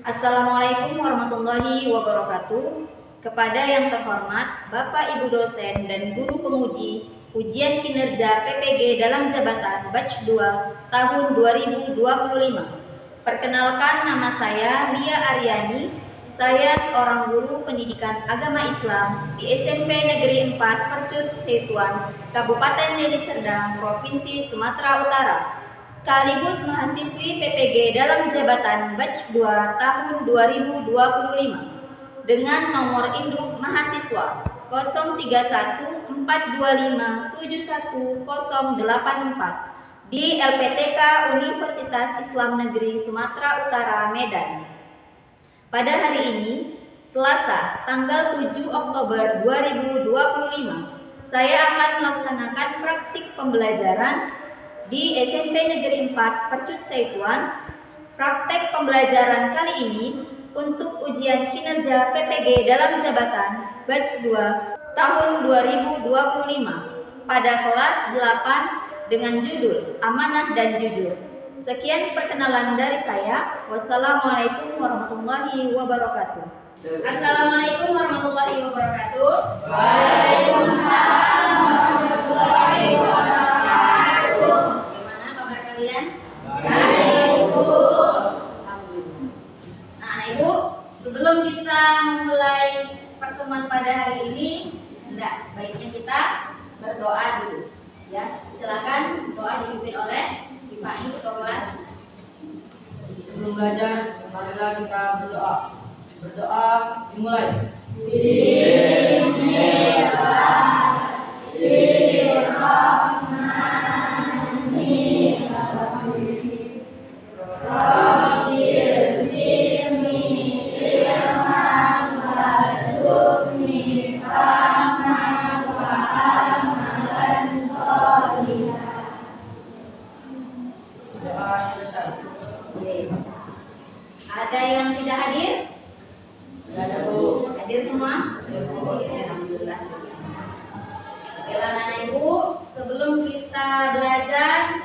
Assalamualaikum warahmatullahi wabarakatuh. Kepada yang terhormat Bapak Ibu dosen dan guru penguji ujian kinerja PPG dalam jabatan batch 2 tahun 2025. Perkenalkan, nama saya Lia Aryani. Saya seorang guru pendidikan agama Islam di SMP Negeri 4 Percut Setuan, Kabupaten Deli Serdang, Provinsi Sumatera Utara, sekaligus mahasiswi PPG dalam jabatan batch 2 tahun 2025 dengan nomor induk mahasiswa 031425710084 di LPTK Universitas Islam Negeri Sumatera Utara, Medan. Pada hari ini, Selasa, tanggal 7 Oktober 2025, saya akan melaksanakan praktik pembelajaran di SMP Negeri 4 Percut Setuan. Praktek pembelajaran kali ini untuk ujian kinerja PPG dalam jabatan batch 2 tahun 2025 pada kelas 8 dengan judul Amanah dan Jujur. Sekian perkenalan dari saya. Wassalamualaikum warahmatullahi wabarakatuh. Assalamualaikum warahmatullahi wabarakatuh. Waalaikumsalam warahmatullahi wabarakatuh. Bagaimana kabar kalian? Baik, Bu. Nah, anak Ibu, sebelum kita memulai pertemuan pada hari ini, baiknya kita berdoa dulu. Ya, silakan doa dipimpin oleh Pak Ketua kelas. Sebelum belajar, marilah kita berdoa. Berdoa dimulai. Doa selesai. Ada yang tidak hadir? Tidak ada, Bu. Hadir semua? Alhamdulillah. Baiklah anak Ibu, sebelum kita belajar,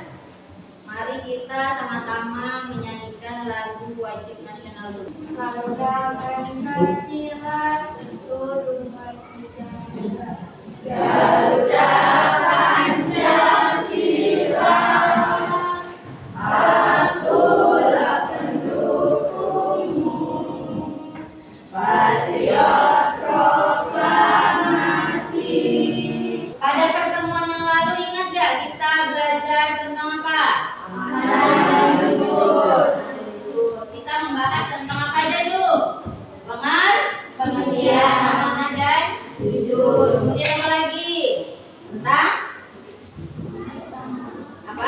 mari kita sama-sama menyanyikan lagu wajib nasional dulu. Garuda Pancasila seluruh bangsa. Garuda Pancasila, akulah pendukungmu. Patriot proklamasi. Pada pertemuan yang lalu ingat gak kita belajar tentang apa? Amanah dan jujur. Kita membahas tentang apa aja dulu? Pengertian amanah dan jujur. kemudian apa lagi? Tentang apa?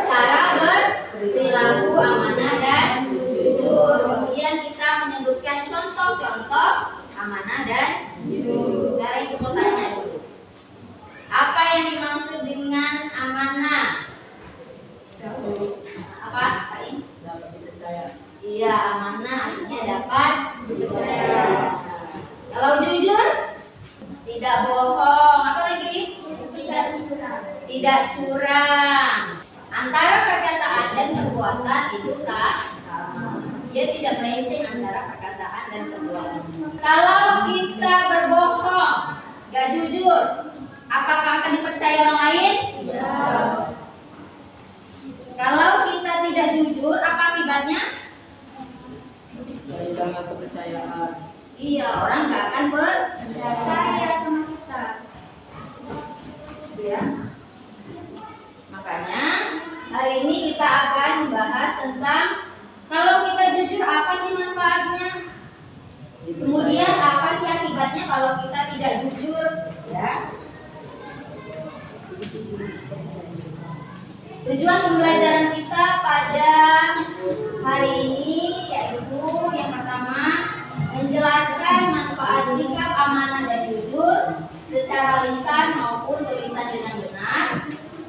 Cara berperilaku amanah dan jujur. Kemudian kita menyebutkan contoh-contoh amanah dan jujur. Sekarang Ibu mau tanya dulu. Apa yang dimaksud dengan amanah? Apa, Pak In? Dapat dipercaya. Iya, amanah artinya dapat dipercaya. Kalau jujur, tidak bohong. Apa lagi? Tidak curang. Antara perkataan dan perbuatan itu sama. Dia tidak melenceng antara perkataan dan perbuatan. Kalau kita berbohong, gak jujur, apakah akan dipercaya orang lain? Ya. Kalau kita tidak jujur, apa akibatnya? Kehilangan kepercayaan. Iya, orang gak akan percaya sama kita. Ya. Makanya hari ini kita akan membahas tentang kalau kita jujur apa sih manfaatnya? Kemudian apa sih akibatnya kalau kita tidak jujur? Ya. Tujuan pembelajaran kita pada hari ini yaitu yang pertama menjelaskan manfaat sikap amanah dan jujur secara lisan maupun tulisan dengan benar.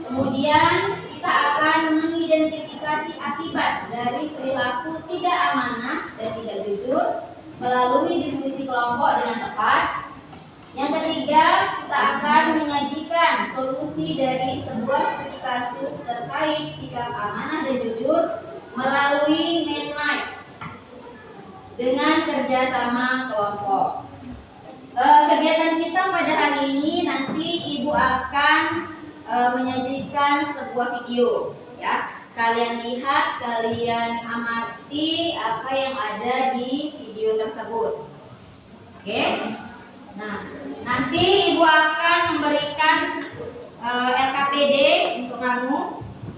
Kemudian kita akan mengidentifikasi akibat dari perilaku tidak amanah dan tidak jujur melalui diskusi kelompok dengan tepat. Yang ketiga, kita akan menyajikan solusi dari sebuah studi kasus terkait sikap amanah dan jujur melalui main mic. dengan kerjasama kelompok. Kegiatan kita pada hari ini nanti Ibu akan menyajikan sebuah video, ya. Kalian lihat, kalian amati apa yang ada di video tersebut. Oke? Nah, nanti Ibu akan memberikan LKPD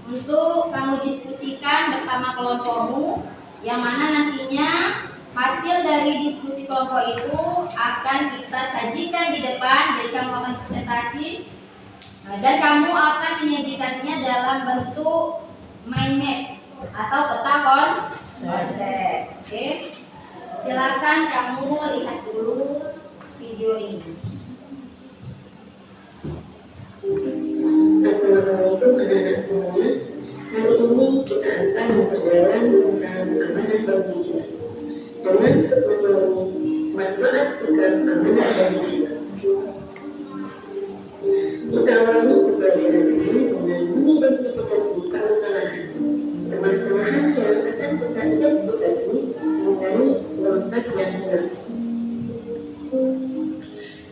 untuk kamu diskusikan bersama kelompokmu, yang mana nantinya hasil dari diskusi kelompok itu akan kita sajikan di depan. Jadi kamu akan presentasi dan kamu akan menyajikannya dalam bentuk mind map atau peta konsep. Oke, silakan kamu lihat dulu video ini. Assalamualaikum anak-anak semuanya. Hari ini kita akan memperdalam tentang amanah dan jujur dengan submateri manfaat sikap amanah dan jujur. Kita awali pembelajaran ini dengan mengidentifikasi permasalahan yang akan kita identifikasi mengenai uang kas yang hilang.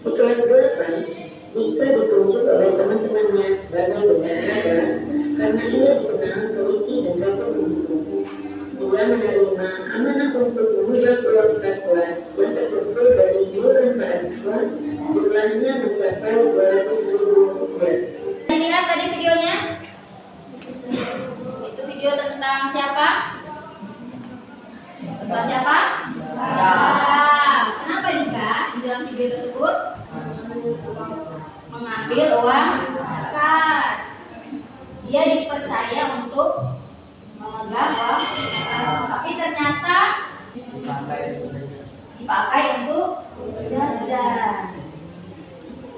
Di kelas 8, Dika ditunjuk oleh teman-temannya sebagai bendahara kelas karena ia dikenal teliti dan rajin menghitung. Dia menerima amanah untuk mengubah uang kas kelas yang terkumpul dari iuran para siswa, jumlahnya mencapai 200.000 rupiah. Lihat tadi videonya. Itu video tentang siapa? Tentang siapa? Kenapa Dika di dalam video tersebut mengambil uang kas? Dia dipercaya untuk memegang uang kas, tapi ternyata dipakai untuk jajan.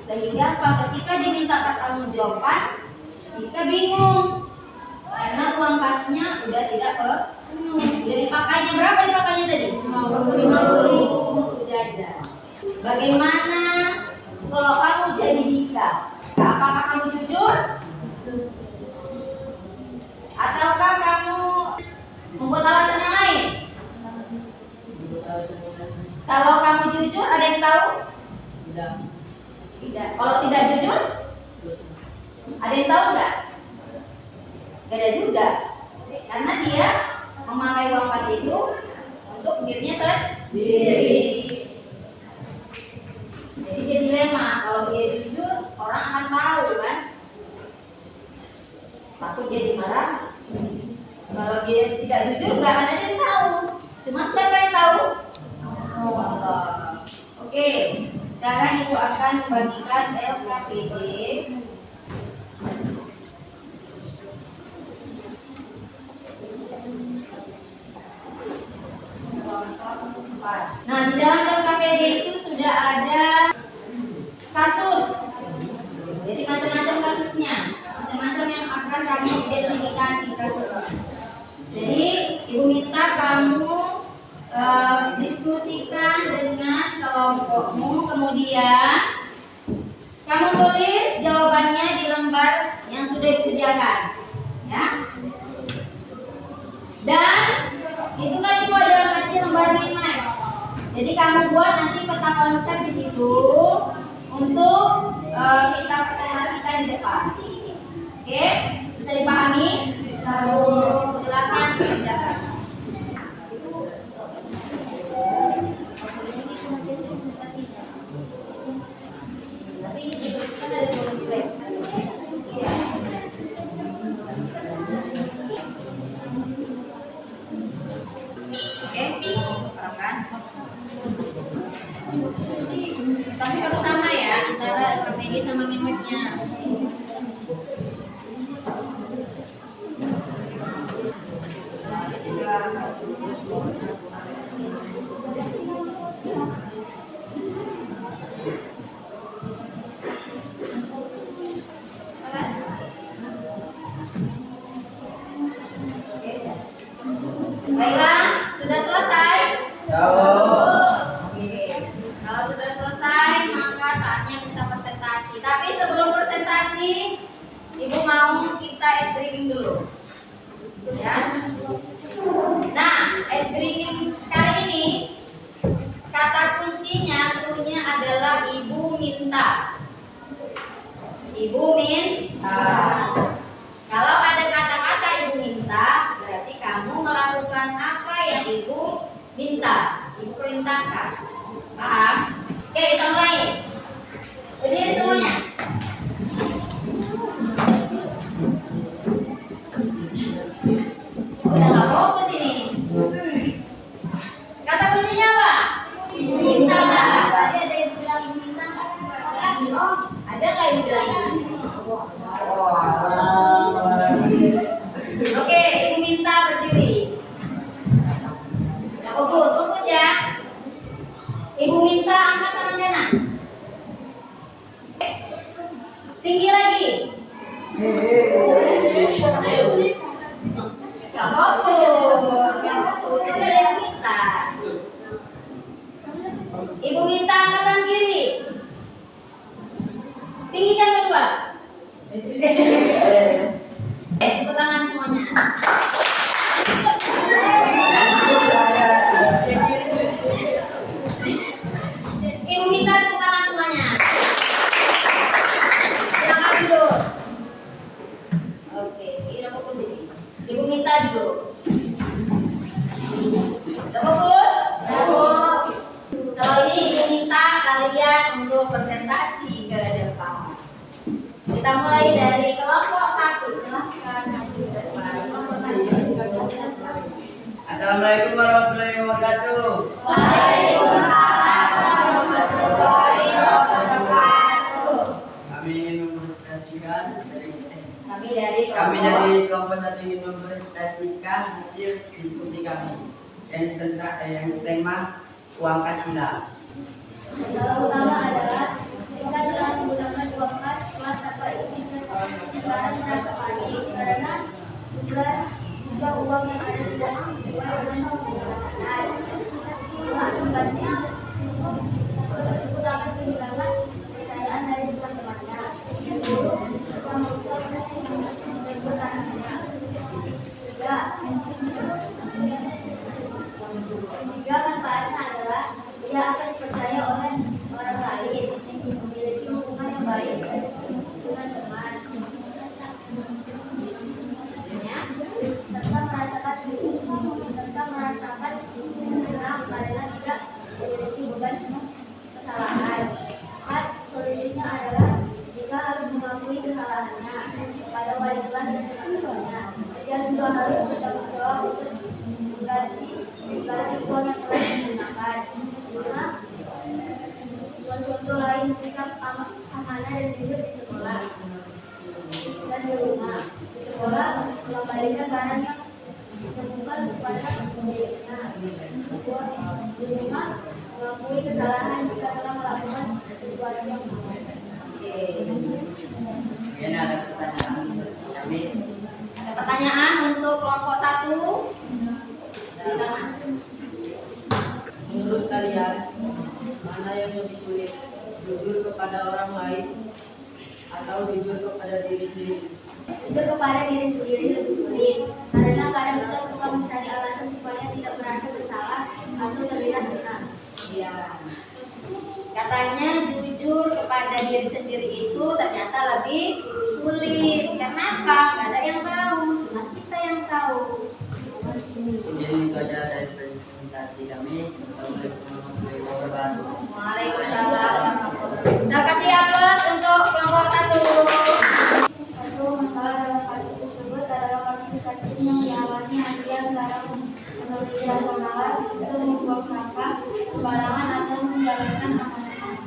Sehingga ketika diminta pertanggungjawaban, Dika bingung karena uang kasnya udah tidak penuh. Udah dipakainya berapa? Dipakainya tadi 50.000 untuk jajan. Bagaimana kalau kamu jadi Dika? Apakah kamu jujur? Ataukah kamu membuat alasan yang lain? Kalau kamu jujur, ada yang tahu? Tidak. Kalau tidak jujur, ada yang tahu nggak? Gak ada juga. Karena dia memakai uang kas itu untuk dirinya sendiri. Jadi dia dilema. Kalau dia jujur, orang akan tahu kan? Takut dia dimarah. Kalau dia tidak jujur, nggak akan ada yang tahu. Cuma siapa yang tahu? Allah. Oke. Sekarang Ibu akan membagikan LKPD. Nah, di dalam LKPD itu sudah ada kasus. Jadi macam-macam kasusnya, macam-macam yang akan kami identifikasi kasusnya. Jadi Ibu minta kamu diskusikan dengan kelompokmu, kemudian kamu tulis jawabannya di lembar yang sudah disediakan, ya. Dan itu kan Ibu ada masih lembar 5. Jadi kamu buat nanti peta konsep di situ untuk kita presentasikan di depan. Oke, bisa dipahami? Silakan kerjakan. Tapi harus sama ya antara LKPD sama minmapnya. Baiklah, sudah selesai? Oke. Kalau sudah selesai, maka saatnya kita presentasi. Tapi sebelum presentasi, Ibu mau kita ice breaking dulu. Ya. Nah, ice breaking kali ini minta. Ibu minta. Kalau ada kata-kata ibu minta, berarti kamu melakukan apa yang ibu minta, ibu perintahkan. Paham? Oke, kita mulai. Berdiri semuanya. Udah nggak fokus ini. Kata kuncinya apa? Ibu minta. Tadi ada yang bilang ibu minta nggak? Ada nggak yang bilang ibu minta? Oke, ibu minta berdiri. Nggak fokus, fokus ya. Ibu minta angkat tangan kanan. Tinggi lagi. Gak fokus, gak fokus. Itu ada yang minta. Ibu minta angkat tangan kiri. Tinggikan kedua. Tepuk tangan semuanya. Ibu minta tepuk tangan semuanya. Silakan duduk. Oke, ini udah fokus ini. Ibu minta duduk. Udah fokus? Kalau ini ibu minta kalian untuk presentasi ke depan. Kita mulai dari kelompok 1. Silahkan maju ke depan. Kelompok 1. Assalamualaikum warahmatullahi wabarakatuh. Waalaikumsalam warahmatullahi wabarakatuh. Kami ingin mempresentasikan Kami dari kelompok 1 ingin mempresentasikan hasil diskusi kami yang tentang tema uang kasila. Masalah utama adalah kita telah menggunakan uang kas tanpa izin dan sekarang merasa panik karena jika uang yang ada tidak sesuai dengan penggunaan. Akibatnya siswa tersebut akan kehilangan kepercayaan dari teman-temannya. Guru akan merusak reputasinya. Jika manfaatnya adalah ia akan dipercaya oleh orang lain, memiliki hubungan yang baik dengan teman, serta merasakan tenang karena tidak memiliki beban kesalahan. Solusinya adalah jika harus mengakui kesalahannya pada wali kelas dan teman-temannya, dia juga harus bertanggung jawab untuk mengganti uang yang telah digunakan. Contoh lain sikap amanah dan jujur di sekolah dan di rumah. Di sekolah mengembalikan barang yang ditemukan kepada pemiliknya. Di rumah mengakui kesalahan jika telah melakukan sesuatu yang salah. Kemudian ada pertanyaan kami. Ada pertanyaan untuk kelompok 1? Menurut kalian, mana yang lebih sulit? Jujur kepada orang lain atau jujur kepada diri sendiri? Jujur kepada diri sendiri lebih sulit karena kadang kita suka mencari alasan supaya tidak merasa bersalah atau terlihat benar. Ya. Katanya jujur kepada diri sendiri itu ternyata lebih sulit. Kenapa? Gak ada yang tahu, cuma kita yang tahu. Kemudian itu aja dari presentasi kami. Assalamualaikum warahmatullahi wabarakatuh. Waalaikumsalam warahmatullahi wabarakatuh. Kita kasih aplaus untuk kelompok 1. Satu masalah dalam kasus tersebut adalah klasifikasi yang dialami Andrea secara penelitian malas itu membuang sampah sembarangan atau menjalankan amanah.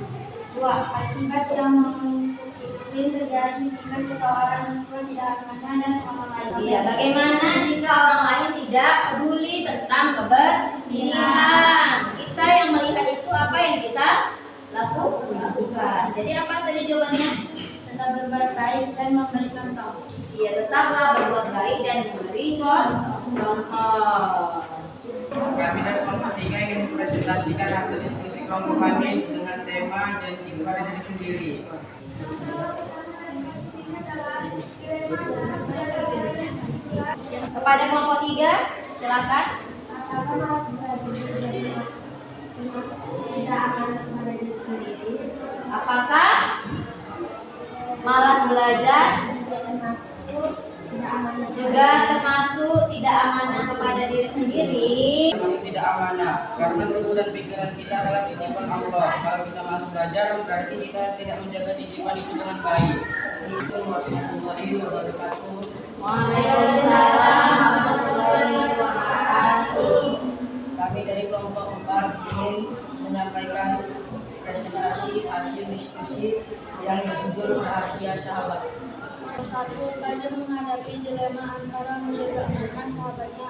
2. Akibat yang mengikuti terjadi jika seseorang siswa tidak amanah dan amanah. Iya, bagaimana jika orang lain tidak peduli tentang kebersihan? Kita yang melihat itu apa yang kita lakukan. Jadi apa tadi jawabannya? Tetap berbuat baik dan memberi contoh. Iya, tetaplah berbuat baik dan memberi contoh. Kami dari kelompok 3 ingin mempresentasikan hasil diskusi kelompok kami dengan tema janji kepada diri sendiri. Kepada kelompok 3, silakan. Kita akan kepada diri sendiri. Apa Apakah malas belajar juga termasuk tidak amanah kepada diri sendiri? Termasuk tidak amanah, karena tubuh dan pikiran kita adalah titipan Allah. Kalau kita malas belajar, berarti kita tidak menjaga titipan itu dengan baik. Warahmatullahi wabarakatuh. Waalaikumsalam warahmatullahi wabarakatuh. Kami dari kelompok 4 ingin menyampaikan presentasi hasil diskusi yang berjudul Rahasia Sahabat. Satu, kadang menghadapi dilema antara menjaga amanah sahabatnya.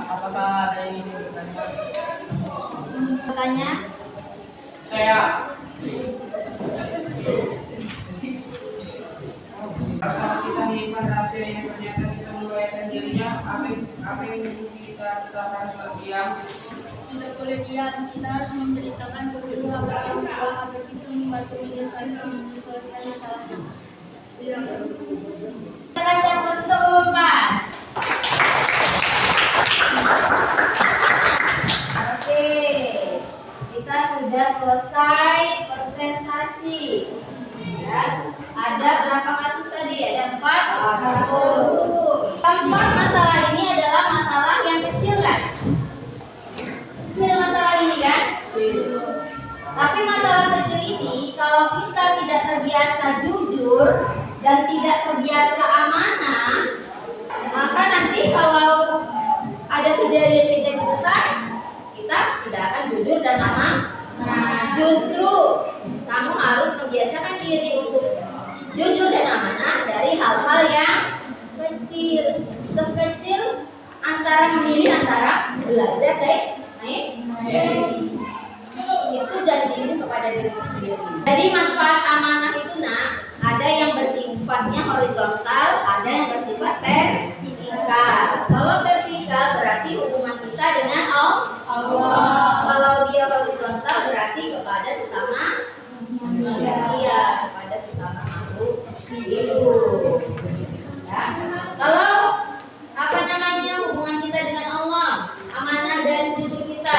Apakah ada yang ingin bertanya? Bertanya? Saya. Saat kita menyimpan rahasia yang ternyata bisa membahayakan dirinya, apa yang kita harus berdiam? Tidak boleh diam, kita harus menceritakan ke guru atau orang tua agar bisa membantu menyelesaikan masalahnya. Terima kasih yang untuk keempat. Oke, kita sudah selesai presentasi. Ya, ada berapa kasus tadi? Ada 4 kasus. 4 masalah ini adalah masalah yang kecil kan? Kecil masalah ini kan? Tapi masalah kecil ini kalau kita tidak terbiasa jujur dan tidak terbiasa amanah, maka nanti kalau ada kejadian-kejadian besar, kita tidak akan jujur dan amanah. Justru kamu harus membiasakan diri untuk jujur dan amanah dari hal-hal yang kecil. Sekecil antara memilih antara belajar dan main. Itu janjimu kepada diri sendiri. Jadi manfaat amanah itu ada yang bersifatnya horizontal, ada yang bersifat vertikal. Kalau vertikal berarti hubungan kita dengan Allah. Kalau dia horizontal berarti kepada sesama manusia, kepada sesama makhluk hidup. Ya. Kalau hubungan kita dengan Allah, amanah dan jujur kita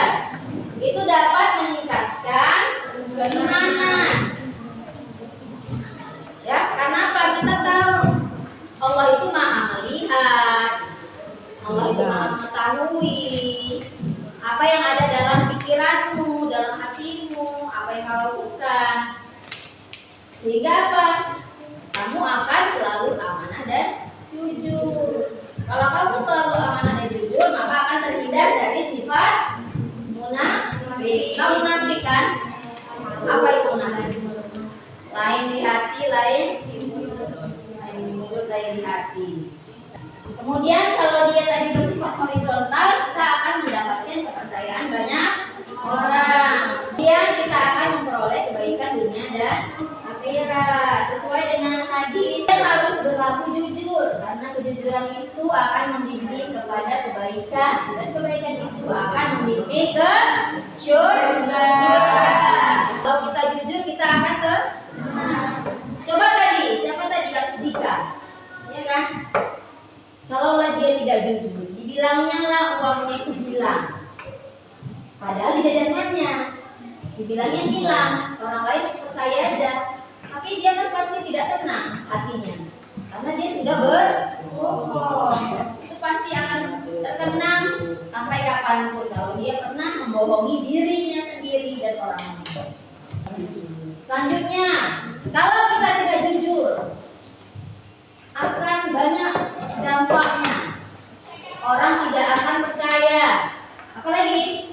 itu dapat meningkatkan keimanan. Ya, karena apa? Kita tahu Allah itu Maha melihat, Allah itu Maha mengetahui apa yang ada dalam pikiranmu, dalam hatimu, apa yang kau lakukan. Sehingga apa? Kamu akan selalu amanah dan jujur. Kalau kamu selalu amanah dan jujur, maka akan terhindar dari sifat munafik. Tahu munafik kan? Apa itu munafik? Lain di hati, lain di mulut, lain di hati. Kemudian kalau dia tadi bersifat horizontal, kita akan mendapatkan kepercayaan banyak orang. Kemudian kita akan memperoleh kebaikan dunia dan akhirat sesuai dengan hadis. Kita harus berlaku jujur karena kejujuran itu akan membimbing kepada kebaikan dan kebaikan itu akan membimbing ke surga. Kalau kita jujur kita akan ke coba tadi siapa tadi kasus Dika, ya kan? Kalau dia tidak jujur, dibilangnya lah uangnya itu hilang, padahal dijajankannya, dibilangnya hilang, orang lain percaya aja, tapi dia kan pasti tidak tenang hatinya, karena dia sudah berbohong. Itu pasti akan terkenang sampai kapanpun kalau dia pernah membohongi dirinya sendiri dan orang lain. Selanjutnya, kalau kita tidak jujur, akan banyak dampaknya. Orang tidak akan percaya. Apalagi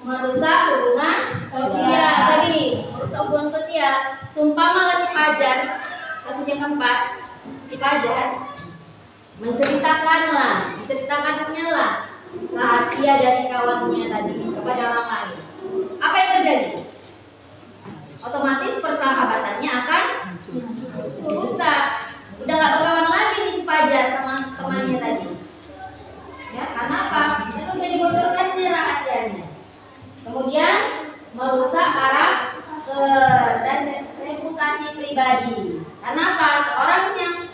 merusak hubungan sosial. Tadi merusak hubungan sosial. Sumpah si Pajar, kasus yang keempat, si Pajar menceritakannya lah rahasia dari kawannya tadi kepada orang lain. Apa yang terjadi? Otomatis persahabatannya akan rusak. Udah gak berkawan lagi nih si Pajar sama temannya tadi. Ya, karena apa? Itu udah dibocorkannya rahasianya. Kemudian merusak karakter dan reputasi pribadi. Karena apa? Seorang yang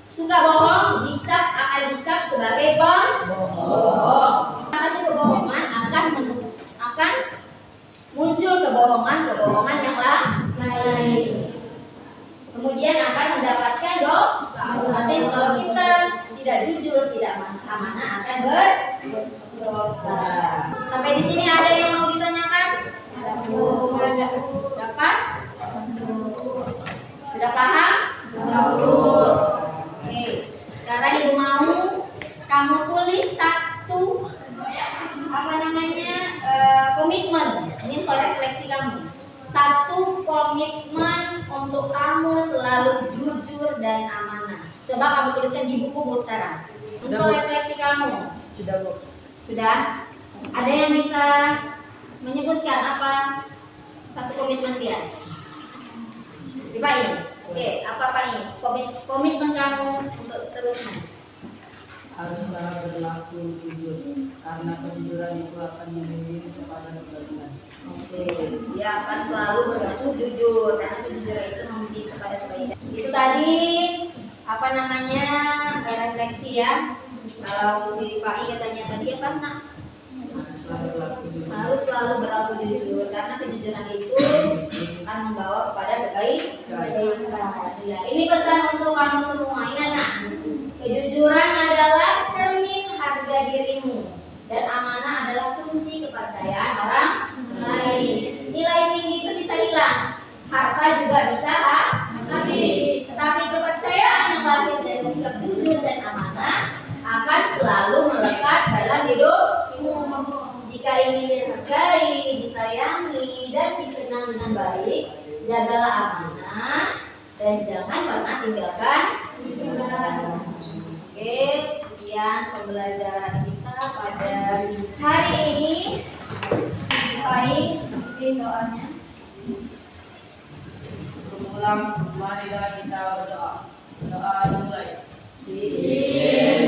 suka bohong akan dicap sebagai pembohong. Satu kebohongan akan muncul kebohongan yang lain. tidak jujur, tidak amanah akan berdosa. Sampai di sini ada yang mau ditanyakan? Sudah pas? Sudah paham? Oke, sekarang ibu mau kamu tulis satu komitmen. Ini untuk refleksi kamu. Satu komitmen untuk kamu selalu jujur dan amanah. Coba kamu tuliskan di buku Bu sekarang. Untuk refleksi kamu. Sudah, Bu. Sudah? Ada yang bisa menyebutkan apa satu komitmen dia? Pak In. Oke, apa Pak In? Komitmen kamu untuk seterusnya. Harus selalu berlaku jujur, karena kejujuran itu akan membimbing kepada kebaikan. Oke, dia akan selalu berlaku jujur karena kejujuran itu membimbing kepada kebaikan. Itu tadi refleksi ya. Kalau si Pak I katanya tadi apa nak? Harus selalu berlaku jujur karena kejujuran itu akan membawa kepada kebaikan. Ya, ini pesan untuk kamu semua. Ingat nak, kejujuran adalah cermin harga dirimu dan amanah adalah kunci kepercayaan orang lain. Nilai tinggi itu bisa hilang, harta juga bisa habis, tapi kepercayaan yang lahir dari sikap jujur dan amanah akan selalu melekat dalam hidupmu. Jika ingin dihargai, disayangi, dan dikenal dengan baik, jagalah amanah dan jangan pernah tinggalkan kejujuran. Oke, sekian pembelajaran kita pada hari ini. Baik, seperti doanya. Sebelum pulang, marilah kita berdoa. Doa dimulai. Bismillah.